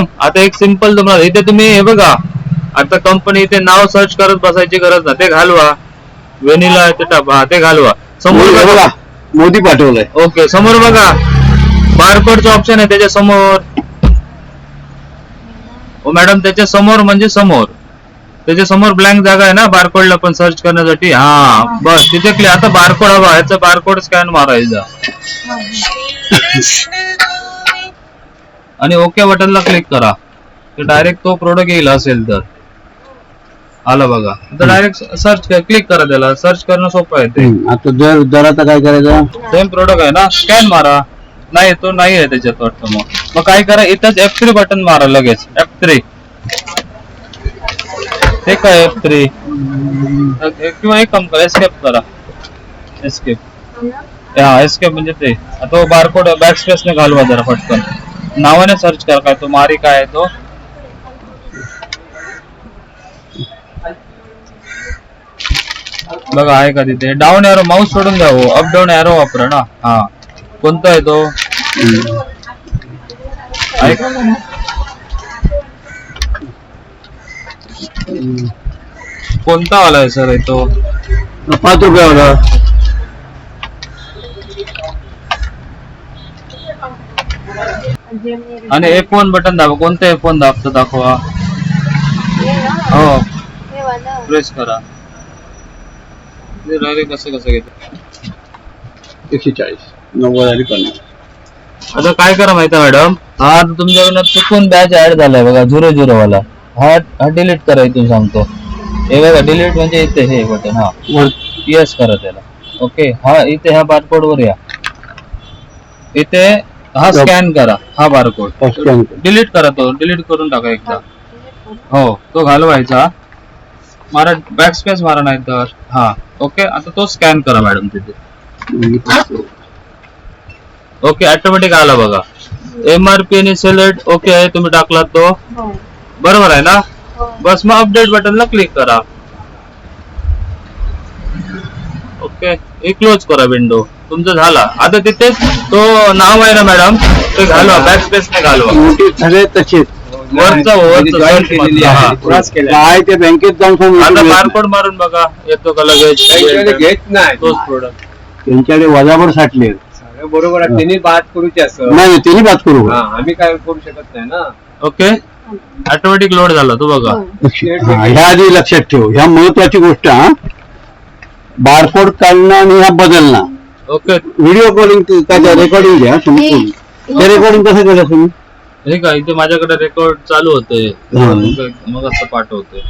Madam आता एक simple तुम्हाला इथे तुम्ही हे बघा आता कंपनी इथे नाव सर्च करत बसायची गरज नाही, ते घालवा व्हॅनिला ते घालवा समोर बघा मोदी पाठवलंय. ओके समोर बघा बारकोडचं ऑप्शन आहे त्याच्या समोर. हो मॅडम त्याच्या समोर म्हणजे समोर त्याच्या समोर ब्लँक जागा आहे ना बारकोडला पण सर्च करण्यासाठी. हा बस तिथे क्लिक. आता बारकोड हवा ह्याचा बारकोड स्कॅन मारायचा आणि ओके बटनला क्लिक करा तर डायरेक्ट तो प्रोडक्ट येईल. असेल तर आला बघा तर डायरेक्ट सर्च क्लिक करा, त्याला सर्च करणं सोपं आहे ते. आता दराचा काय करायचं? सेम प्रोडक्ट आहे ना स्कॅन मारा. नाही तो नाही आहे त्याच्यात वाटतं. मग काय करा इथंच F3 बटन मारा लगेच. F3 ते काय F3 किंवा एक काम करा एस्केप करा. एस्केप हा एस्केप म्हणजे ते. तो बारकोड बॅक स्पेस ने घालवा जरा पटकन. नावाने सर्च करा काय तो मारी काय आहे तो. बघा आहे का तिथे डाऊन एरो माऊस सोडून द्या. हो अप डाऊन एरो वापरा ना. हा कोणता आहे तो? कोणता वाला आहे सर? तो 5 रुपयावाला. आणि F1 बटन दाबा. कोणतं F1 दाबतं दाखवा. हो प्रेस करा. कसं घेतो 140 90 आणि 50. आता काय करा माहिती मॅडम, हा तुमच्याकडनं चुकून बॅच ऍड झालाय बघा 00 वाला. हा डिलीट करा इथून सांगतो. हे बघा डिलीट म्हणजे इथे हे बटन. हा यस करा त्याला. ओके हा इथे ह्या बारकोड वर या. इथे हा स्कॅन करा हा बारकोड. डिलीट करा तो. डिलीट करून टाका एकदा. हो तो घालवायचा. मारा बॅक स्पेस मारा नाही तर. हा ओके आता तो स्कॅन करा मॅडम तिथे. ओके ऑटोमॅटिक आला बघा. MRP आणि सेलेक्ट ओके आहे तुम्ही टाकलात तो बरोबर आहे ना. बस मग अपडेट बटनला क्लिक करा. ओके हे क्लोज करा विंडो. तुमचं झाला. आता तिथे तो नाव आहे ना मॅडम ते घालवा बॅक स्पेस ने घालवा. सगळे तसेच काय ते बँकेत जाऊन आता बारकोड मारून बघा येतो का लगेच. घेत नाही तोच प्रोडक्ट त्यांच्याकडे वजाभर साठले. बरोबर आहे. त्यांनी बात करूची असं नाही त्यांनी बात करू. आम्ही काय करू शकत नाही ना. ओके ऑटोमॅटिक लोड झाला तो बघा. ह्या आधी लक्षात ठेव. ह्या महत्वाची गोष्ट. हा बारकोड काढणं आणि ह्या बदलणं. ओके व्हिडिओ कॉलिंग त्याच्या रेकॉर्डिंग घ्या. ते रेकॉर्डिंग कसं केलं तुम्ही? हे का इथे माझ्याकडे रेकॉर्ड चालू होते मग असं पाठवते.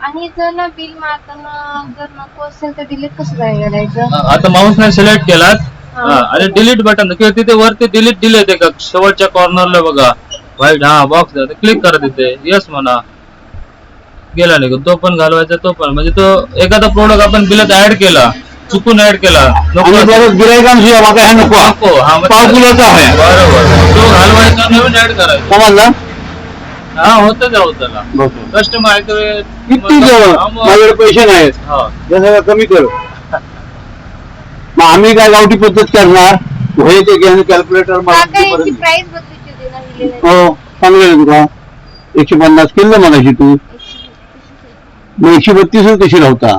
आणि जर ना बिल मारताना जर नको असेल तर डिलीट कसं करायचं? आता माऊस ने सिलेक्ट केलात आणि डिलीट बटन किंवा तिथे वरती डिलीट दिले ते का शेवटच्या कॉर्नरला बघा व्हाईट हा बॉक्स क्लिक करा तिथे यस म्हणा. गेला नाही तो पण घालवायचा. तो पण म्हणजे तो एखादा प्रोडक्ट आपण बिलात ऍड केला चुकून ऍड केला गिरायकांशिवाय नको. बरोबर तो घालवायचा नवीन ऍड करायचा. समजलं. हा होतं जाऊ त्याला कस्टमर किती माझ्याकडे पैसे नाहीत जसं कमी करू. मग आम्ही काय गावठी पद्धत करणार. हे ते घेऊन कॅल्क्युलेटर प्राइस बदलूची होती ना दिलेली. हो चांगलं तुला 150 केलं मगाशी तू. मग 132 कशी राहता.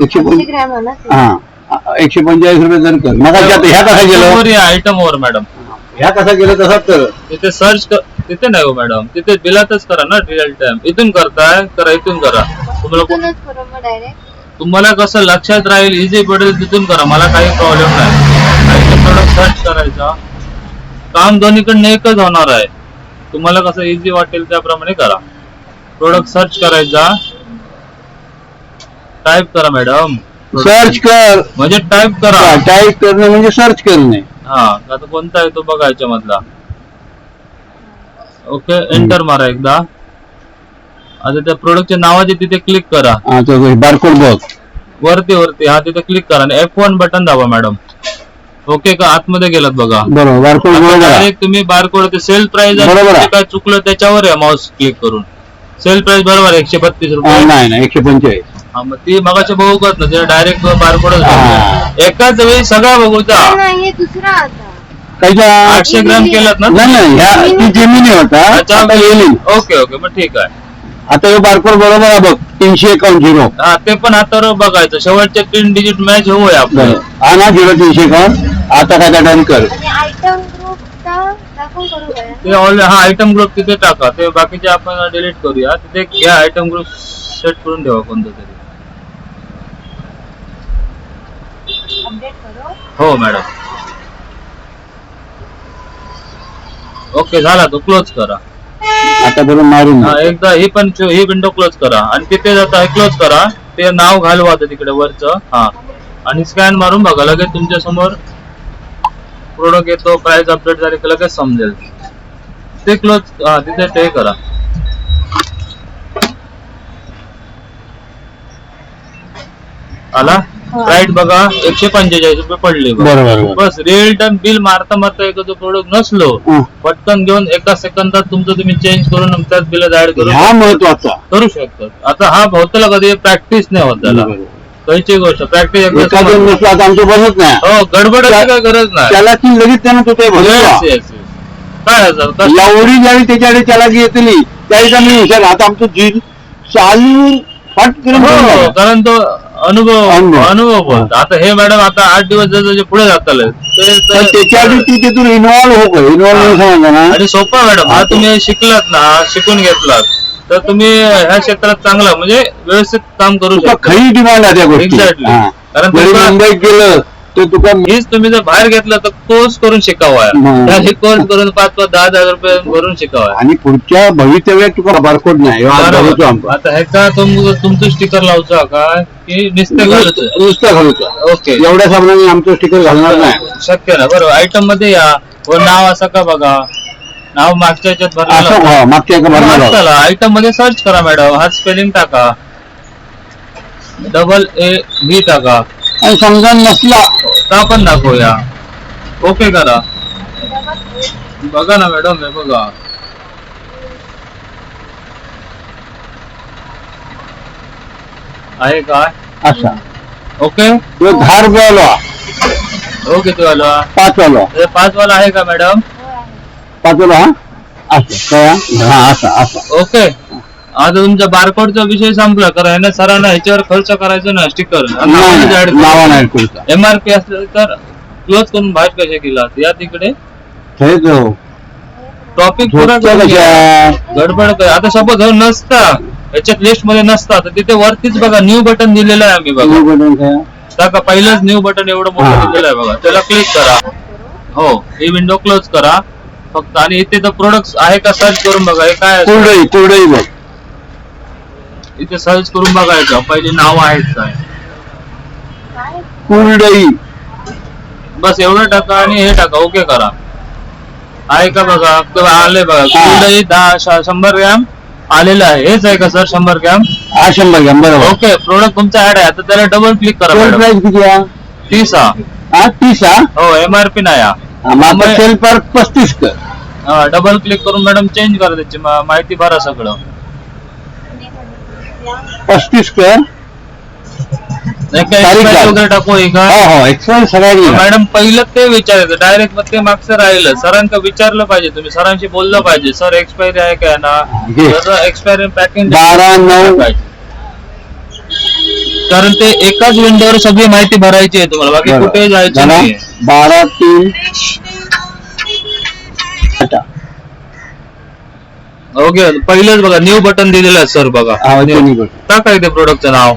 145 रुपये जर कर. मग ह्या कसा गेलं आयटम वर मॅडम. ह्या कसा गेलं तसाच कर. तिथे सर्च तिथे नाही हो मॅडम. तिथे बिलातच करा ना रिअल टाइम. इथून करताय करा इथून करा. तुम्हाला कसं लक्षात राहील इझी पडेल तिथून करा. मला काही प्रॉब्लेम नाही. प्रोडक्ट सर्च करायचा. काम दोन्हीकडनं एकच होणार आहे. तुम्हाला कसं इझी वाटेल त्याप्रमाणे करा. प्रोडक्ट सर्च करायचा. टाईप करा मॅडम. सर्च कर म्हणजे टाईप करा. टाईप करणे म्हणजे सर्च करणे. हा आता कोणता आहे तो बघायच्या मधला. ओके एंटर मारा एकदा. आता त्या प्रोडक्टच्या नावाचे तिथे क्लिक करा. बारकोड बॉक्स वरती हा तिथे क्लिक करा आणि F1 बटन दाबा मॅडम. ओके का आतमध्ये गेलात बघा. बरोबर डायरेक्ट तुम्ही बारकोड सेल प्राइस काय चुकलं त्याच्यावर या माऊस क्लिक करून. सेल प्राइस बरोबर 132 रुपये. नाही 145. हा मग ती मगाच्या बघू करत ना डायरेक्ट बारकोड एकाच वेळी सगळा बघूचा. त्याच्या 800 ग्रॅम केलात ना नाही नाही ह्या ती जेमिनी होता आता येईल. ओके ओके मग ठीक आहे. आता हे बारकोड बरोबर आहे बघ 351 हा ते पण आता बघायचं शेवटचे 3 डिजिट मॅच होऊया आपल्याला. हा ना 0351 आता काय डन कर. आणि आयटम ग्रुप दाखवून करू काय? ते ऑल हा आयटम ग्रुप तिथे टाका. ते बाकीचे आपण डिलीट करूया. तिथे घ्या आयटम ग्रुप सेट करून ठेवा कोणतं तरी. अपडेट करू. हो मॅडम. ओके झाला तो क्लोज करा. आता बरोबर मारून हा एकदा ही विंडो क्लोज करा आणि तिथे जाता क्लोज करा. ते नाव घालवा आता तिकडे वरचं. हा आणि स्कॅन मारून बघा लगेच तुमच्या समोर प्रोडक्ट येतो. प्राइस अपडेट झाली की लगेच समजेल. ते क्लोज हा तिथे ते करा. आला राईट बघा 145 रुपये पडले बघा. बरोबर बस रिअल टाइम बिल मारता मारता एखादं प्रोडक्ट नसलो पटकन घेऊन एका सेकंदात तुमचं तुम्ही चेंज करून त्याच बिल ऍड करून हा महत्वाचा करू शकतात. आता हा भोवताला कधी प्रॅक्टिस नाही होत त्याला. काहीची गोष्ट प्रॅक्टिस एखादं नसलं आता आमचं बनत नाही हो गडबडाची काय गरज नाही. त्याला ती लगेच त्यानं तो ते Yes, भरला yes, yes. काय असं कसं- एवढी ज्यावेळी त्याच्याकडे त्याला घेतली त्यावेळी मी विचार आता आमचं जी चालू फट करून हो बंद कारण तो अनुभव. अनुभव बोलतो. आता हे मॅडम आता 8 दिवस जसे पुढे जाताल पण त्याच्याआधी ती तिथून इन्व्हॉल्व हो इन्व्हॉल्व समजा ना आणि सोपा मॅडम हा तुम्ही शिकलात ना शिकून घेतलात तर तुम्ही ह्या क्षेत्रात चांगला म्हणजे व्यवस्थित काम करू तुका शकता. खरी डिमांड आहे त्या गोष्टी Exactly. कारण जरी तुका- मुंबईत गेलं तर तुका हीच तुम्ही जर बाहेर घेतलं तर कोर्स करून शिकावा. हम्म. कोर्स करून 5-10 रुपये भरून शिकावा. आणि पुढच्या भवितव्यात तुका बारकोड नाही ह्यो आज भरूचो आमका. आता ह्याचा तुमचं स्टिकर लावचा का की नुसते घालतो. नुसतं घालूचा ओके एवढ्या सामन्याने आमचं स्टिकर घालणार नाही. शक्य ना बरोबर. आयटम मध्ये या व नाव असं का बघा. नाव मागच्या ह्याच्यात असं भरलेलं मागच्या एका भरणार आयटम मध्ये सर्च करा मॅडम. हा स्पेलिंग टाका AA टाका आणि समजा नसला का पण दाखवूया. ओके करा. बघा ना मॅडम हे बघा आहे काय असा ओके. तो 10 रुपयाला ओके तो आलो 5 वाला 5 वाला आहे का मॅडम. 5 वाला हा असं काय हा असा असा ओके आता तुमचा बारकोडचा विषय संपला कारण ह्याने सरांना ह्याच्यावर खर्च करायचा ना स्टिकर नावा नाही तुमचा MRP असलं तर क्लोज करून बाहेर कशा केला या तिकडे हेच हो. टॉपिक पुरा झोपच्या करून घ्या. कशा गडबड कर. आता सपोज हो नसता याच्यात लिस्ट मध्ये नसता तर तिथे वरतीच बघा न्यू बटन दिलेलं आहे आम्ही बघा. बटन काय टाका पहिलंच न्यू बटन एवढं मोठं हा. दिलेलं आहे बघा. त्याला क्लिक करा. हो ही विंडो क्लोज करा फक्त आणि इथे तर प्रोडक्ट आहे का सर्च करून बघा. हे काय असतं? कुरडई बघ इथे सर्च करून बघायचं पहिले नाव आहेत काय. कुरडई बस एवढं टाका आणि हे टाका ओके करा. आहे का बघा किंवा आले बघा कुरडई 100 ग्रॅम आलेलं आहे. हेच आहे का सर 100 ग्रॅम. हा 100 ग्रॅम बरोबर. ओके प्रोडक्ट तुमचा ऍड आहे आता त्याला डबल क्लिक करा सेल मॅडम. प्राइस किती आहे 30 हा. हा 30 हा हो MRP नाही हा. माझा सेल पर 35 कर डबल क्लिक करून मॅडम चेंज करा त्याची माहिती भरा सगळं. 35 कर तारीख घाल. वगैरे टाकू का हो हो एक्सपायर सगळ्यांनी मॅडम पहिलं ते विचारायचं डायरेक्ट मग ते मागचं राहिलं. सरांना विचारलं पाहिजे तुम्ही सरांशी बोललं पाहिजे सर एक्सपायरी आहे का ना एक्सपायरी पॅकिंग 12/9 कारण ते एकाच विंडोवर सगळी माहिती भरायची आहे तुम्हाला बाकी कुठे जायचं नाही. 12/3 ओके पहिलंच बघा न्यू बटन दिलेलं आहे सर बघा. टाका इथे प्रोडक्टचं नाव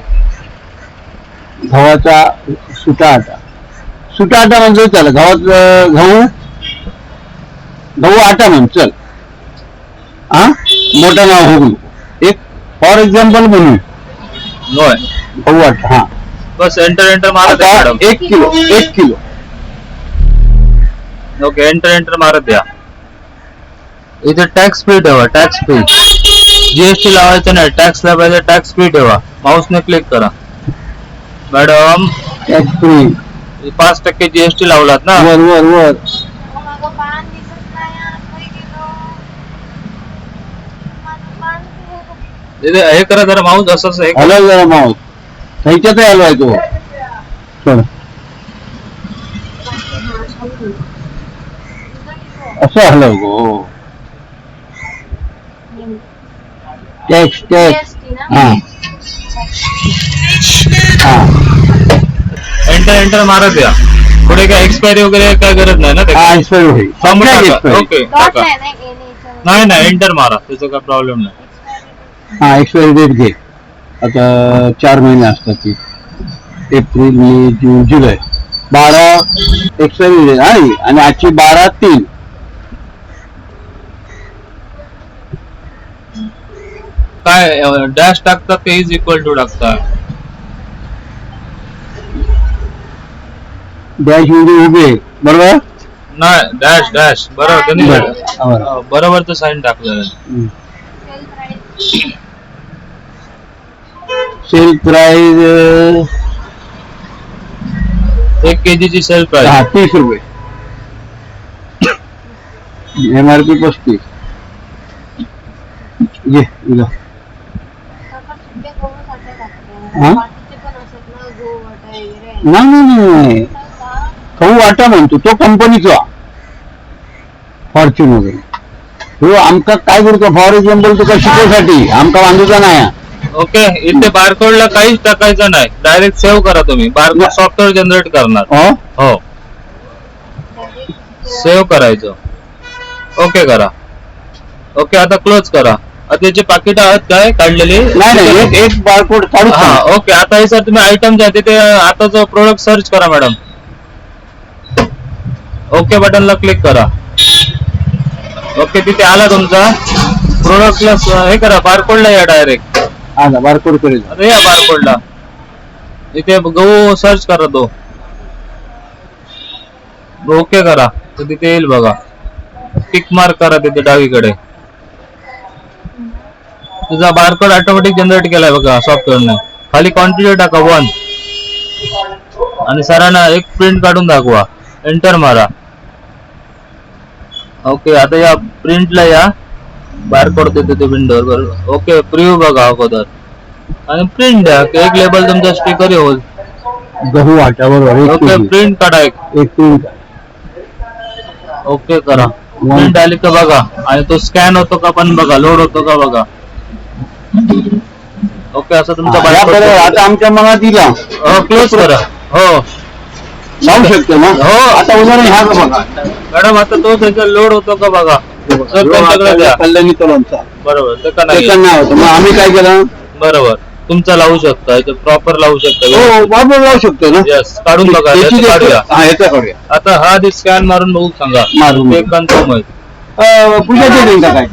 गव्हाचा सुटा आटा म्हणजे चल गव्हात गहू आटा म्हण चल हा मोठं नाव हो एक फॉर एक्झाम्पल म्हणून होय गहू आटा हा बस एंटर मारत द्या आता मॅडम. 1 किलो ओके एंटर मारत द्या. इथे टॅक्स फ्री ठेवा टॅक्स फ्री GST लावायचं नाही टॅक्स लावायचं टॅक्स फ्री ठेवा. माऊसने क्लिक करा मॅडम. टॅक्स फ्री 5% GST लावलात ना. वर माझं पान दिसत नाही आतमध्ये गेलो. माझं पान गेलं. हे करा जरा माऊस असं हे करा. हलव जरा माऊस ह्याच्यात हलवाय तो चल असं आलं हो. टॅक्स टॅक्स GST ना? हा हा एंटर मारत या. पुढे काय एक्सपायरी वगैरे काय गरज नाही ना हा त्याची? एक्सपायरी होईल. ओके Dot टाका. नाही ना, A नाही. नाही नाही एंटर मारा, त्याचा काय प्रॉब्लेम नाही. हा एक्सपायरी डेट घे. आता 4 महिने असतात ती. एप्रिल मे जून जुलै 12 एक्सपायरी डेट आहे आणि आजची 12/3. काय डॅश टाकतात ते इज इक्वल टू टाकतात? डॅश म्हणजे उभे बरोबर. नाही डॅश डॅश बरोबर त्यांनी बरं. बरोबर साईन टाकलं. सेल प्राइस 1 kg ची सेल प्राइस 30 रुपये. MRP 35. ये इला. हा? नाही खाऊ वाटा म्हणतो तो कंपनीचा फॉर्च्यून वगैरे. हो आमका काय करतो फॉर एक्झाम्पल तुका शिकवसाठी आमका बांधूचा नाही. ओके. इथे बारकोडला काहीच टाकायचं नाही, डायरेक्ट सेव्ह करा तुम्ही. बारकोड सॉफ्टवेअर जनरेट करणार. हो हो सेव्ह करायचं. ओके करा. ओके आता क्लोज करा. आता त्याचे पाकिट आहेत काय काढलेली? नाही एक बारकोड काढू. हा ओके. आता हे सर तुम्ही आयटम द्या तिथे आताच प्रोडक्ट सर्च करा मॅडम. ओके बटनला क्लिक करा. ओके तिथे आला तुमचा प्रोडक्टला हे करा, बारकोडला या डायरेक्ट. आला बारकोड करेल. आता या बारकोडला इथे गहू सर्च करा तो. ओके करा तर तिथे येईल बघा. टिक मार्क करा तिथे डावीकडे. तुझा बारकोड ऑटोमॅटिक जनरेट केलाय बघा सॉफ्टवेअरने. खाली क्वांटिटी टाका 1 आणि सरांना एक प्रिंट काढून दाखवा. एंटर मारा. ओके आता या प्रिंटला या. बारकोड देते ते विंडोवर. ओके प्रिव्ह्यू बघा अगोदर आणि प्रिंट द्या. एक लेबल तुमचा स्टिकर येईल. गहू वाट्यावर ओके प्रिंट काढा एक. प्रिंट. ओके करा. प्रिंट आली का बघा आणि तो स्कॅन होतो का पण बघा, लोड होतो का बघा. ओके असं तुमचा बारकोड. आता आमच्या मनात दिला क्लोज करा. हो लावू शकतो ना. हो आता उदाहरण ह्या बघा मॅडम आता तो त्याचा लोड होतो का बघा. सर त्यांच्याकडे द्या. कल्याणी तलांचा बरोबर ते का नाही नाही होतं. मग आम्ही काय केलं. बरोबर तुमचा लावू शकता, प्रॉपर लावू शकता. हो बरोबर लावू शकतो ना. यस काढून बघा. त्याची याचं काढूया. हा याचा काढूया. आता हा आधी स्कॅन मारून बघू सांगा. मारून ते कन्फर्म होईल. पूजाचे लिंक काय.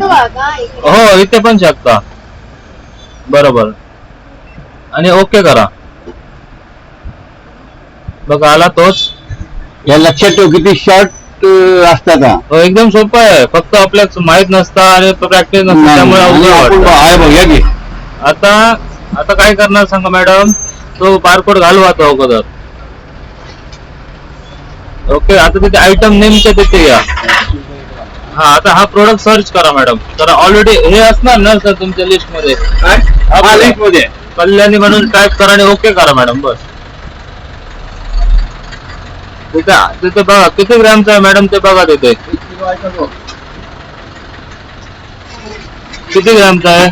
हो इथे पण शकता. बरोबर आणि ओके करा. बघा आला तोच. या लक्षात ठेव किती शॉर्ट असतात. हो एकदम सोपं आहे. फक्त आपल्याला माहित नसतं आणि प्रॅक्टिस नसतं त्यामुळे अवघड वाटतं. आहे बघ या घे. आता काय करणार सांगा मॅडम. तो बारकोड घालवा तो अगोदर. ओके आता तिथे आयटम नेमच्या तिथे या. हा आता हा प्रोडक्ट सर्च करा मॅडम. तर ऑलरेडी हे असणार ना सर तुमच्या लिस्ट मध्ये. हा लिंक मध्ये कल्याणी म्हणून टाईप करा आणि ओके करा मॅडम. बस तिथे बघा किती ग्रॅमचा आहे मॅडम ते बघा. तिथे किती ग्रॅमचा आहे.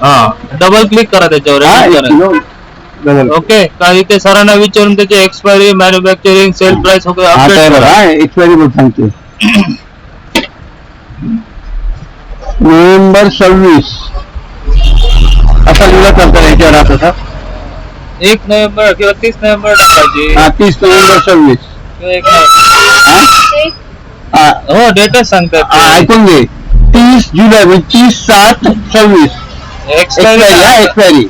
हा डबल क्लिक करा त्याच्यावर. ओके का इथे सरांना विचारून त्याची एक्सपायरी, मॅन्युफॅक्चरिंग, सेल प्राइस वगैरे अपडेट करा. एक्सपायरी सांगते. नोव्हेंबर 26 असा लिहिला चालतं याच्यावर. आता 1 नोव्हेंबर किंवा 30 नोव्हेंबर टाकायची. 30 नोव्हेंबर 26 किंवा 1 हो डेटच सांगतात. ऐकून घे. 30 जुलै म्हणजे 30/7/26 एक्सपायरी.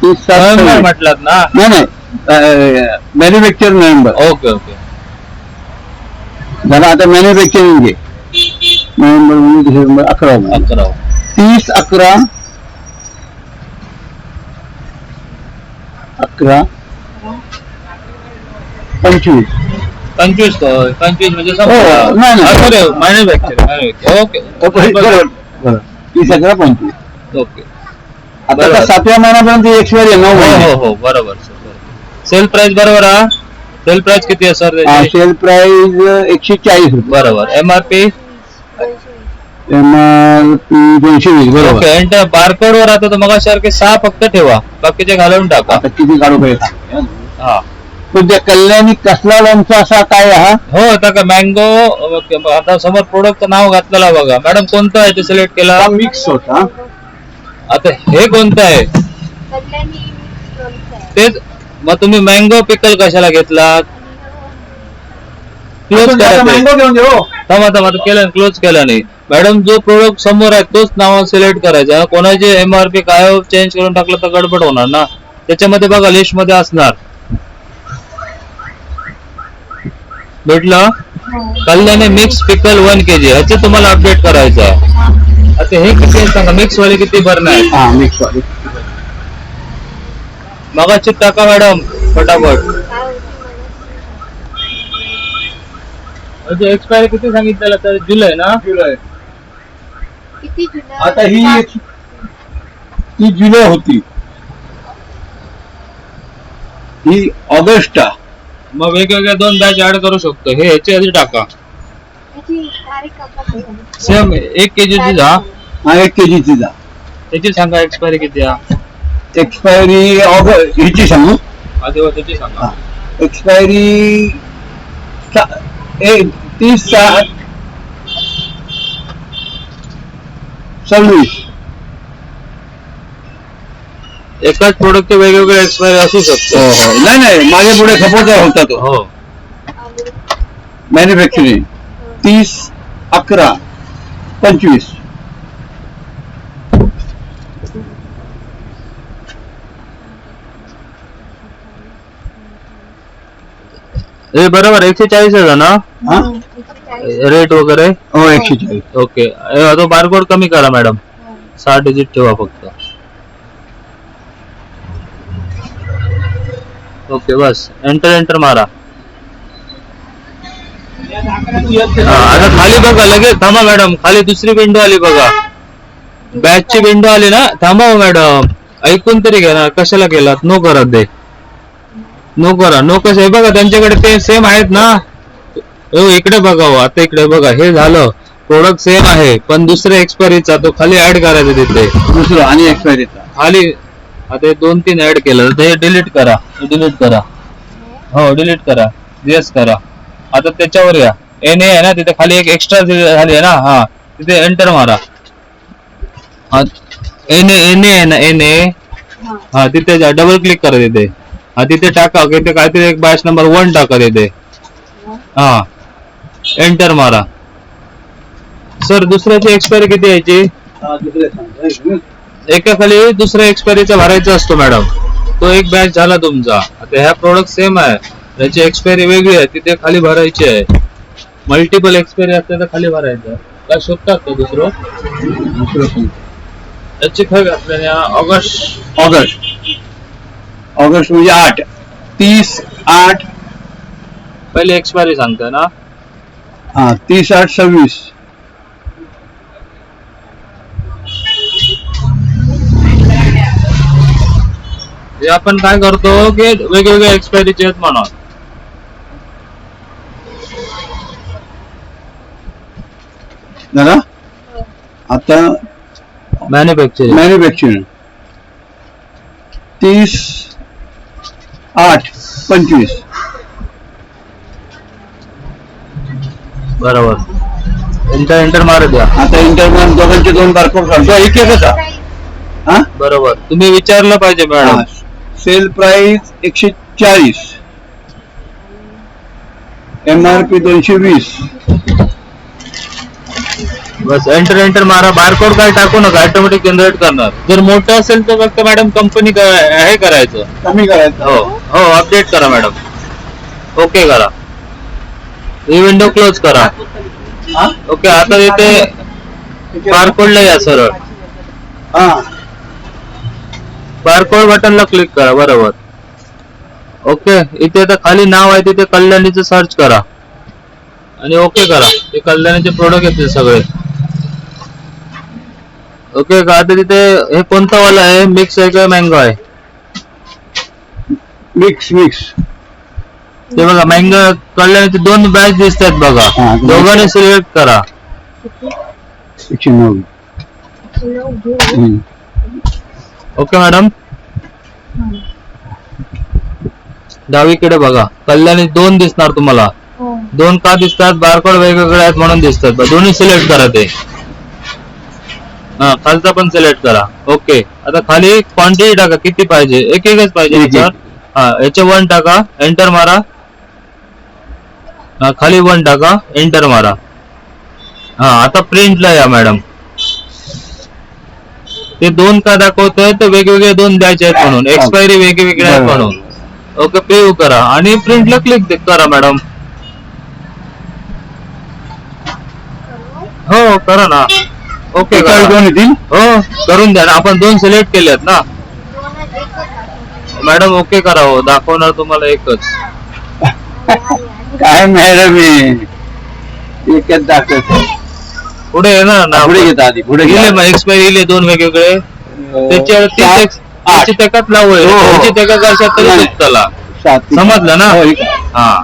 30/7 म्हटलात ना. नाही मॅन्युफॅक्चर नोव्हेंबर. ओके ओके झालं. आता मॅन्युफॅक्चरिंग घे. नोव्हेंबर म्हणजे डिसेंबर 11 30/11 25 म्हणजे मॅन्युफॅक्चरिंग. ओके 30/11/25. ओके आता 7व्या महिन्यापर्यंत एक्सपायरी 9 महिने. हो बरोबर. सेल प्राइस बरोबर. हा सेल प्राइस किती आहे सर. सेल प्राइस 140 रुपये. बरोबर. MRP MRP 220 बरोबर. ओके एंटर बारकोड वर आता मग सारखे 6 फक्त ठेवा, बाकीचे घालून टाका. आता किती काढू पाहिजे? हा पण त्या कल्याणी कसला लोणचा असा काय हा? हो आता का मँगो आता समोर प्रोडक्टचं नाव घातलेलं बघा मॅडम, कोणतं आहे ते सिलेक्ट केला? मिक्स होता. आता हे कोणतं आहे कल्याणी लोणचं आहे. तेच, मग तुम्ही मँगो पिकल कशाला घेतलात? क्लोज करा. मँगो घेऊन देऊ. थांबा केलं, क्लोज केलं नाही मॅडम. जो प्रोडक्ट समोर आहे तोच नाव सिलेक्ट करायचा. कोणाचे MRP काय चेंज करून टाकलं तर गडबड होणार ना. त्याच्यामध्ये बघा लिस्ट मध्ये असणार, भेटलं कल्याणी मिक्स पिकल 1 kg. ह्याचे तुम्हाला अपडेट करायचं आहे. आता हे किती आहे सांगा, मिक्स वाले किती भरणार आहे? हा मिक्स वाले. मगाची टाका मॅडम फटाफट. काय होती मला? म्हणजे एक्सपायरी किती सांगितलेलं तर जुलै ना? जुलै. किती जुलै? आता ही जुलै होती, ही ऑगस्ट. मग वेगवेगळ्या 2 बॅच ऍड करू शकतो. हे ह्याची आधी टाका. याची तारीख आता काय? सेम 1 kg जा. हा 1 kg ची जा. त्याची सांगा एक्सपायरी किती आहे? एक्सपायरी ऑगस्ट हिची सांगू. आधी त्याची सांगा. एक्सपायरी 30/7/26. एकाच प्रोडक्टचे वेगवेगळे एक्सपायरी असू शकतो. नाही माझ्या पुढे खपोचा होता तो. हो मॅन्युफॅक्चरिंग 30/11/25. हे बरोबर 140 आहे ना हा? 140. रेट वगैरे? हो 140. ओके तो बारकोड कमी करा मॅडम, 6 डिजिट ठेवा फक्त. ओके बस एंटर मारा. आता खाली बघा लगेच. थांबा मॅडम, खाली दुसरी विंडो आली बघा, बॅचची विंडो आली ना. थांबा मॅडम, ऐकून तरी घ्या ना. कशाला केलात? नो करा ते, नो करा. नो कसं हे बघा, त्यांच्याकडे ते सेम आहेत ना. हो इकडे बघा, हो आता इकडे बघा. हे झालं प्रोडक्ट सेम आहे पण दुसऱ्या एक्सपायरीचा तो खाली ऍड करायचा तिथे. दुसरं आणि एक्सपायरीचा खाली आता 2-3 ऍड केलं तर हे डिलीट करा. हो डिलीट करा. येस करा. आता त्याच्यावर या. NA आहे ना तिथे खाली एक एक्स्ट्रा झाली आहे ना. हा तिथे एंटर मारा. NA आहे ना NA. हा तिथे जा, डबल क्लिक करा तिथे. हा तिथे टाका तिथे काहीतरी एक बॅच नंबर 1 टाका तिथे. हा एंटर मारा. सर दुसऱ्याची एक्सपायरी किती यायची? एका खाली दुसऱ्या एक्सपायरीचा भरायचा असतो मॅडम. तो एक बॅच झाला तुमचा. आता ह्या प्रोडक्ट सेम आहे, त्याची एक्सपायरी वेगळी आहे, तिथे खाली भरायची आहे. मल्टिपल एक्सपायरी असते तर खाली भरायचं. काय शोधतात का दुसरं? त्याची खरं आपल्याला ऑगस्ट म्हणजे 8 30/8. पहिले एक्सपायरी सांगताय ना. हा 30/8/26. हे आपण काय करतो की वेगवेगळ्या एक्सपायरीचे आहेत म्हणून. दादा आता मॅन्युफॅक्चरिंग 30/8/25. बरोबर. एंटर मारू द्या. आता इंटरनल दोघांचे 2 बारकोड काढतो. एक एकच हा. बरोबर. तुम्ही विचारलं पाहिजे मॅडम. Sale price 140, MRP 220. बस एंटर मारा. बारकोड काय टाकू नका, ऑटोमॅटिक जनरेट करणार. जर मोठं असेल तर फक्त मॅडम कंपनी हे करायचं, कमी करायचं. हो अपडेट करा मॅडम. ओके करा. ही विंडो क्लोज करा. ओके आता इथे बारकोडला या सरळ. हा बारकोड बटनला क्लिक करा. बरोबर. ओके इथे आता खाली नाव आहे तिथे कल्याणीचं सर्च करा आणि ओके करा. ते कल्याणीचे प्रोडक्ट येतील सगळे. ओके का? आता तिथे हे कोणता वाला आहे? मिक्स आहे का मँगो आहे? मिक्स ते बघा मँगो कल्याणीचे 2 बॅच दिसतात बघा. दोघांनी सिलेक्ट करा. किती 109. हम्म. ओके मॅडम, डावीकडे बघा, कल्याणी 2 दिसणार तुम्हाला. हो 2 का दिसतात? बारकोड वेगवेगळे आहेत म्हणून दिसतात. दोन्ही सिलेक्ट करा ते. हा, खालचा पण सिलेक्ट करा. ओके, आता खाली क्वांटिटी टाका, किती पाहिजे, एकच पाहिजे एक. याच्यावर. हा, याचे 1 टाका, एंटर मारा. हा, खाली 1 टाका, एंटर मारा. हा, आता प्रिंटला या मॅडम. ते 2 का दाखवतोय? तर वेगवेगळे 2 बॅच आहेत म्हणून, एक्सपायरी वेगवेगळे आहेत म्हणून. ओके, प्रिव्ह्यू करा आणि प्रिंटला क्लिक करा मॅडम. हो करा ना. ओके एकावर करा. 2 येतील. हो करून द्या ना, आपण 2 सिलेक्ट केलेत ना मॅडम. ओके करा. हो दाखवणार तुम्हाला एकच. काय मॅडम एकच दाखवतो. पुढे येणार ना, पुढे घेता आधी पुढे गेले मग एक्सपायरी इले 2 वेगवेगळे. त्याच्यावर 8. त्याच्यात लावू हो, हो. त्याची त्या वर्षात तरी नाही. चला. 7. समजलं ना? हो, ठीक आहे. हा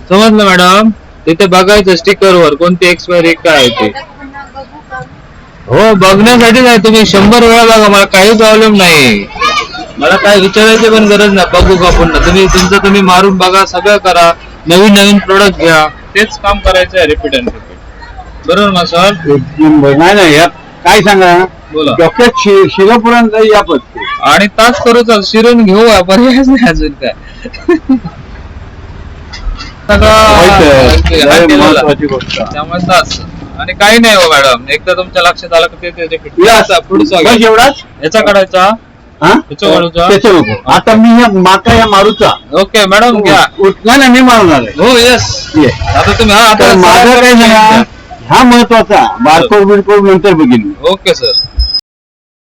समजलं मॅडम. तिथे बघायचं स्टिकर वर कोणती एक्सपायरी काय आहे ते. हो बघण्यासाठी नाही, तुम्ही 100 वेळा बघा, मला काही प्रॉब्लेम नाही. मला काय विचारायची पण गरज नाही. बघू का पुन्हा तुम्ही तुमचं तुम्ही मारून बघा, सगळं करा, नवीन प्रोडक्ट घ्या. तेच काम करायचं आहे, रिपीट अँड रिपीट. बरोबर ना सर? नाही यात काय सांगा, बोला. डोक्यात शिरपर्यंत या पत्ते आणि तास करूच, शिरून घेऊ आपण, नाही अजून काय. महत्वाची गोष्ट. त्यामुळे तास आणि काही नाही हो मॅडम. एकदा तुमच्या लक्षात आलं की पुढचा बस एवढाच याचा काढायचा. हा? याचा काढूचा. त्याचं नको. आता मी या माका या मारूचा. ओके मॅडम घ्या. नाही मी मारणार आहे. हो येस. ये. आता तुम्ही तर माझं काय सांगा, हा महत्वाचा. बारकोड बिरकोड नंतर बघीन. Okay sir.